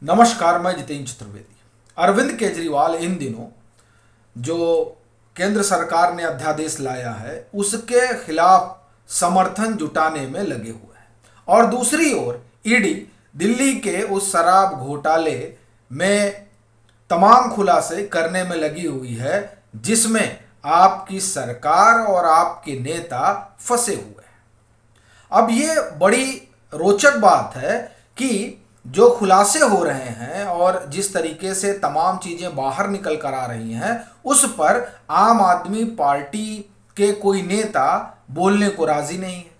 नमस्कार, मैं जितेंद्र चतुर्वेदी। अरविंद केजरीवाल इन दिनों जो केंद्र सरकार ने अध्यादेश लाया है उसके खिलाफ समर्थन जुटाने में लगे हुए हैं और दूसरी ओर ईडी दिल्ली के उस शराब घोटाले में तमाम खुलासे करने में लगी हुई है जिसमें आपकी सरकार और आपके नेता फंसे हुए हैं। अब ये बड़ी रोचक बात है कि जो खुलासे हो रहे हैं और जिस तरीके से तमाम चीज़ें बाहर निकल कर आ रही हैं उस पर आम आदमी पार्टी के कोई नेता बोलने को राजी नहीं है।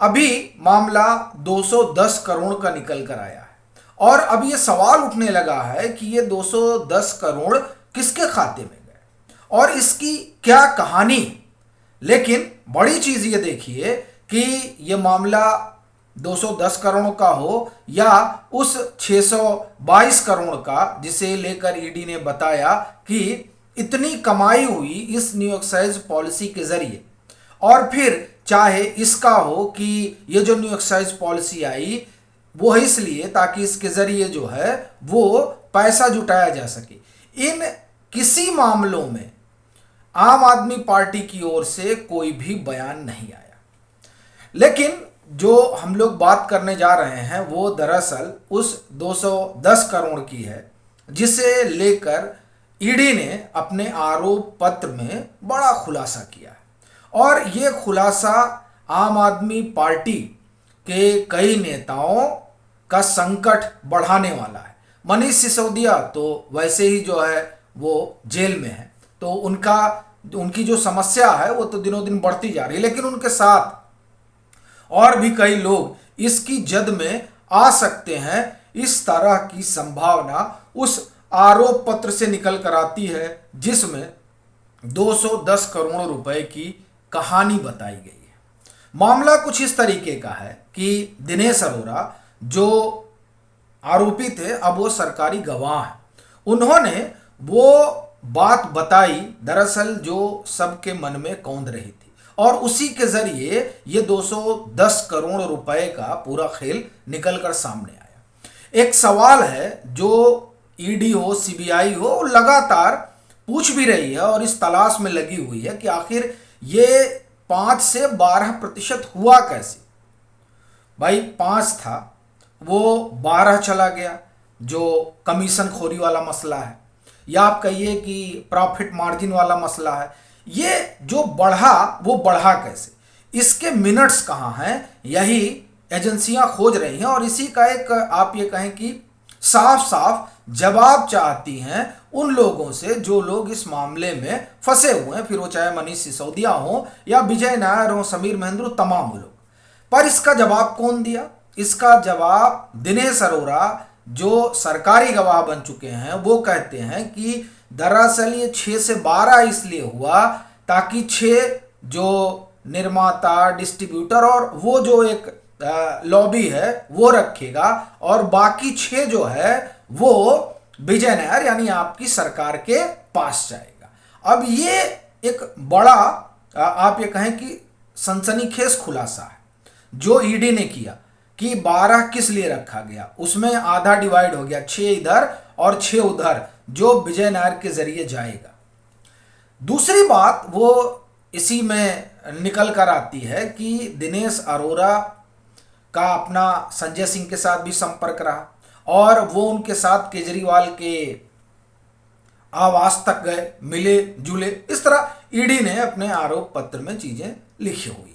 अभी मामला 210 करोड़ का निकल कर आया है और अब ये सवाल उठने लगा है कि ये 210 करोड़ किसके खाते में गए और इसकी क्या कहानी। लेकिन बड़ी चीज़ ये देखिए कि ये मामला 210 करोड़ का हो या उस 622 करोड़ का जिसे लेकर ईडी ने बताया कि इतनी कमाई हुई इस न्यू एक्साइज पॉलिसी के जरिए, और फिर चाहे इसका हो कि ये जो न्यू एक्साइज पॉलिसी आई वो है इसलिए ताकि इसके जरिए जो है वो पैसा जुटाया जा सके। इन किसी मामलों में आम आदमी पार्टी की ओर से कोई भी बयान नहीं आया। लेकिन जो हम लोग बात करने जा रहे हैं वो दरअसल उस 210 करोड़ की है जिसे लेकर ईडी ने अपने आरोप पत्र में बड़ा खुलासा किया है और ये खुलासा आम आदमी पार्टी के कई नेताओं का संकट बढ़ाने वाला है। मनीष सिसोदिया तो वैसे ही जो है वो जेल में है, तो उनकी जो समस्या है वो तो दिनों दिन बढ़ती जा रही है, लेकिन उनके साथ और भी कई लोग इसकी जद में आ सकते हैं। इस तरह की संभावना उस आरोप पत्र से निकल कर आती है जिसमें 210 करोड़ रुपए की कहानी बताई गई है। मामला कुछ इस तरीके का है कि दिनेश अरोड़ा जो आरोपी थे अब वो सरकारी गवाह हैं। उन्होंने वो बात बताई दरअसल जो सबके मन में कौंध रही थी और उसी के जरिए ये 210 करोड़ रुपए का पूरा खेल निकल कर सामने आया। एक सवाल है जो ईडी हो सीबीआई हो लगातार पूछ भी रही है और इस तलाश में लगी हुई है कि आखिर ये 5 से 12% हुआ कैसे। भाई 5 था वो 12 चला गया, जो कमीशन खोरी वाला मसला है, या आप कहिए कि प्रॉफिट मार्जिन वाला मसला है। ये जो बढ़ा वो बढ़ा कैसे, इसके मिनट्स कहाँ हैं, यही एजेंसियां खोज रही हैं और इसी का एक आप ये कहें कि साफ साफ जवाब चाहती हैं उन लोगों से जो लोग इस मामले में फंसे हुए हैं, फिर वो चाहे मनीष सिसोदिया हो या विजय नायर हो, समीर महेंद्र, तमाम लोग। पर इसका जवाब कौन दिया? इसका जवाब दिनेश अरोड़ा जो सरकारी गवाह बन चुके हैं वो कहते हैं कि दरअसल ये 6 से 12 इसलिए हुआ ताकि 6 जो निर्माता, डिस्ट्रीब्यूटर और वो जो एक लॉबी है वो रखेगा और बाकी 6 जो है वो विजय नायर यानी आपकी सरकार के पास जाएगा। अब ये एक बड़ा आप ये कहें कि सनसनीखेज खुलासा है जो ईडी ने किया कि 12 किस लिए रखा गया। उसमें आधा डिवाइड हो गया, 6 इधर और 6 उधर, जो विजय नायर के जरिए जाएगा। दूसरी बात वो इसी में निकल कर आती है कि दिनेश अरोड़ा का अपना संजय सिंह के साथ भी संपर्क रहा और वो उनके साथ केजरीवाल के आवास तक गए, मिले जुले। इस तरह ईडी ने अपने आरोप पत्र में चीजें लिखी हुई है।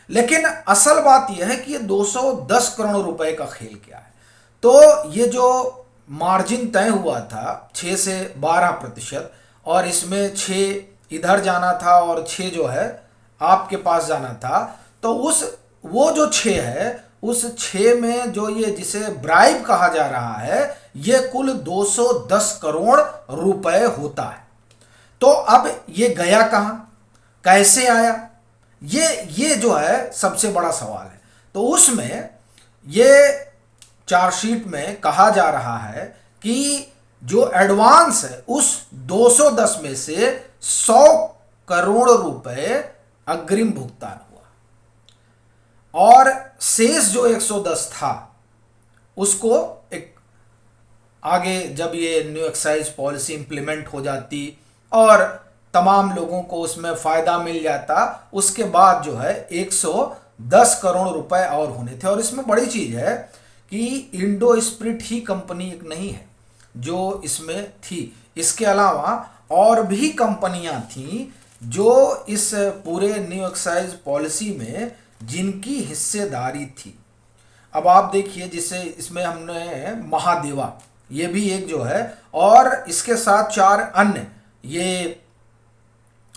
लेकिन असल बात यह है कि ये 210 करोड़ रुपए का खेल क्या है। तो ये जो मार्जिन तय हुआ था 6 से 12% और इसमें 6 इधर जाना था और 6 जो है आपके पास जाना था, तो वो जो 6 है उस 6 में जो ये जिसे ब्राइब कहा जा रहा है ये कुल 210 करोड़ रुपए होता है। तो अब ये गया कहां, कैसे आया, ये जो है सबसे बड़ा सवाल है। तो उसमें ये चार्जशीट में कहा जा रहा है कि जो एडवांस है उस 210 में से 100 करोड़ रुपए अग्रिम भुगतान हुआ और शेष जो 110 था उसको एक आगे जब ये न्यू एक्साइज पॉलिसी इम्प्लीमेंट हो जाती और तमाम लोगों को उसमें फ़ायदा मिल जाता, उसके बाद जो है 110 करोड़ रुपए और होने थे। और इसमें बड़ी चीज़ है कि इंडो स्पिरिट ही कंपनी एक नहीं है जो इसमें थी, इसके अलावा और भी कंपनियां थीं जो इस पूरे न्यू एक्साइज पॉलिसी में जिनकी हिस्सेदारी थी। अब आप देखिए, जिसे इसमें हमने महादेवा, ये भी एक जो है, और इसके साथ 4 अन्य ये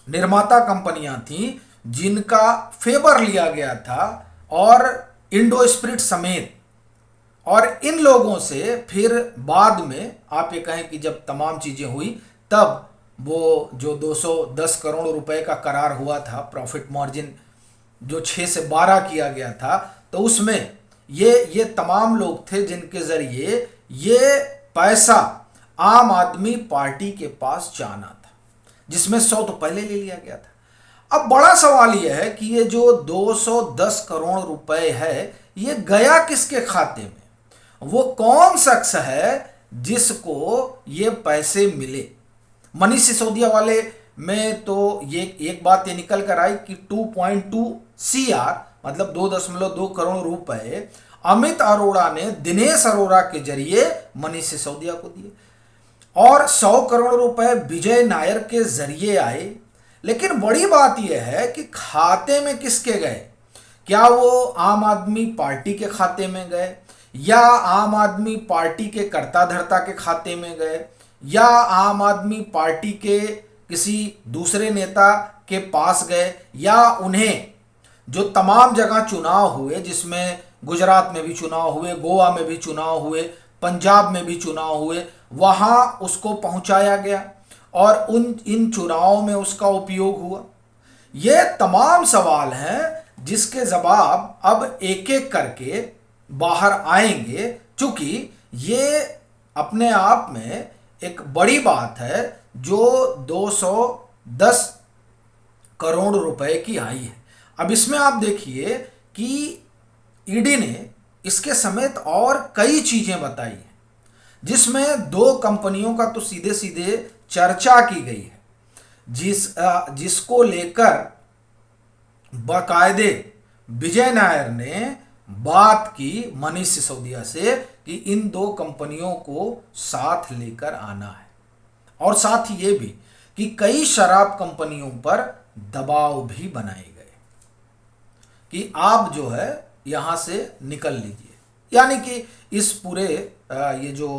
निर्माता कंपनियां थीं जिनका फेवर लिया गया था, और इंडो स्पिरिट समेत। और इन लोगों से फिर बाद में आप ये कहें कि जब तमाम चीज़ें हुई, तब वो जो 210 करोड़ रुपए का करार हुआ था, प्रॉफिट मार्जिन जो 6 से 12 किया गया था, तो उसमें ये तमाम लोग थे जिनके ज़रिए ये पैसा आम आदमी पार्टी के पास जाना था, जिसमें 100 तो पहले ले लिया गया था। अब बड़ा सवाल यह है कि ये जो 210 करोड़ रुपए है, ये गया किसके खाते में? वो कौन शख्स है जिसको ये पैसे मिले? मनीष सिसोदिया वाले में तो ये एक बात ये निकल कर आई कि 2.2 CR मतलब 2.2 करोड़ रुपए अमित अरोड़ा ने दिनेश अरोड़ा के जरिए मनीष सिसोदिया को दिए, और 100 करोड़ रुपए विजय नायर के जरिए आए। लेकिन बड़ी बात यह है कि खाते में किसके गए? क्या वो आम आदमी पार्टी के खाते में गए, या आम आदमी पार्टी के कर्ता धर्ता के खाते में गए, या आम आदमी पार्टी के किसी दूसरे नेता के पास गए, या उन्हें जो तमाम जगह चुनाव हुए, जिसमें गुजरात में भी चुनाव हुए, गोवा में भी चुनाव हुए, पंजाब में भी चुनाव हुए, वहाँ उसको पहुँचाया गया और इन चुनावों में उसका उपयोग हुआ? ये तमाम सवाल हैं जिसके जवाब अब एक एक करके बाहर आएंगे, चूंकि ये अपने आप में एक बड़ी बात है जो 210 करोड़ रुपए की आई है। अब इसमें आप देखिए कि ईडी ने इसके समेत और कई चीजें बताई हैं, जिसमें 2 कंपनियों का तो सीधे सीधे चर्चा की गई है, जिसको लेकर बाकायदे विजय नायर ने बात की मनीष सिसोदिया से कि इन 2 कंपनियों को साथ लेकर आना है, और साथ ही ये भी कि कई शराब कंपनियों पर दबाव भी बनाए गए कि आप जो है यहां से निकल लीजिए। यानी कि इस पूरे ये जो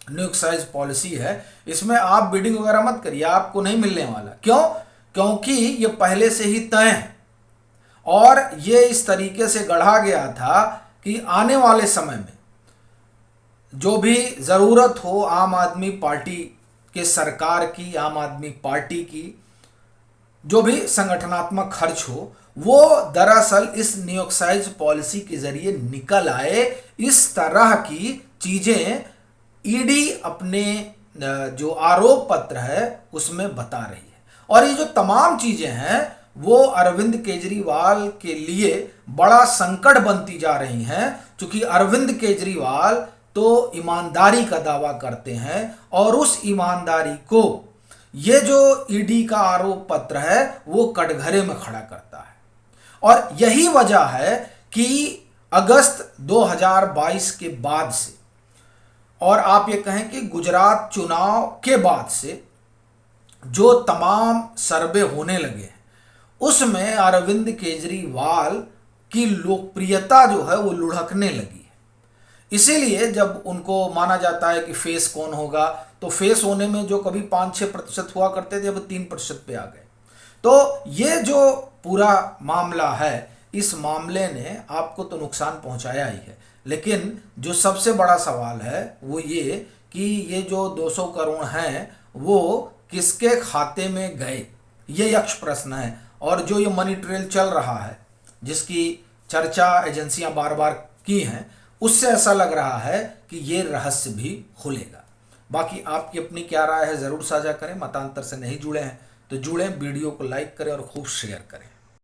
न्यू एक्साइज पॉलिसी है, इसमें आप बिडिंग वगैरह मत करिए, आपको नहीं मिलने वाला। क्यों? क्योंकि ये पहले से ही तय है, और ये इस तरीके से गढ़ा गया था कि आने वाले समय में जो भी ज़रूरत हो आम आदमी पार्टी के सरकार की, आम आदमी पार्टी की, जो भी संगठनात्मक खर्च हो, वो दरअसल इस न्यू एक्साइज पॉलिसी के जरिए निकल आए। इस तरह की चीज़ें ईडी अपने जो आरोप पत्र है उसमें बता रही है, और ये जो तमाम चीज़ें हैं वो अरविंद केजरीवाल के लिए बड़ा संकट बनती जा रही हैं, क्योंकि अरविंद केजरीवाल तो ईमानदारी का दावा करते हैं, और उस ईमानदारी को ये जो ईडी का आरोप पत्र है वो कटघरे में खड़ा करता है। और यही वजह है कि अगस्त 2022 के बाद से, और आप ये कहें कि गुजरात चुनाव के बाद से जो तमाम सर्वे होने लगे हैं, उसमें अरविंद केजरीवाल की लोकप्रियता जो है वो लुढ़कने लगी है। इसीलिए जब उनको माना जाता है कि फेस कौन होगा, तो फेस होने में जो कभी 5-6% हुआ करते थे, अब 3% पे आ गए। तो ये जो पूरा मामला है, इस मामले ने आपको तो नुकसान पहुंचाया ही है, लेकिन जो सबसे बड़ा सवाल है वो ये कि ये जो 200 करोड़ हैं वो किसके खाते में गए, ये यक्ष प्रश्न है। और जो ये मनी ट्रेल चल रहा है, जिसकी चर्चा एजेंसियां बार बार की हैं, उससे ऐसा लग रहा है कि ये रहस्य भी खुलेगा। बाकी आपकी अपनी क्या राय है ज़रूर साझा करें। मतांतर से नहीं जुड़े हैं तो जुड़ें, वीडियो को लाइक करें और खूब शेयर करें।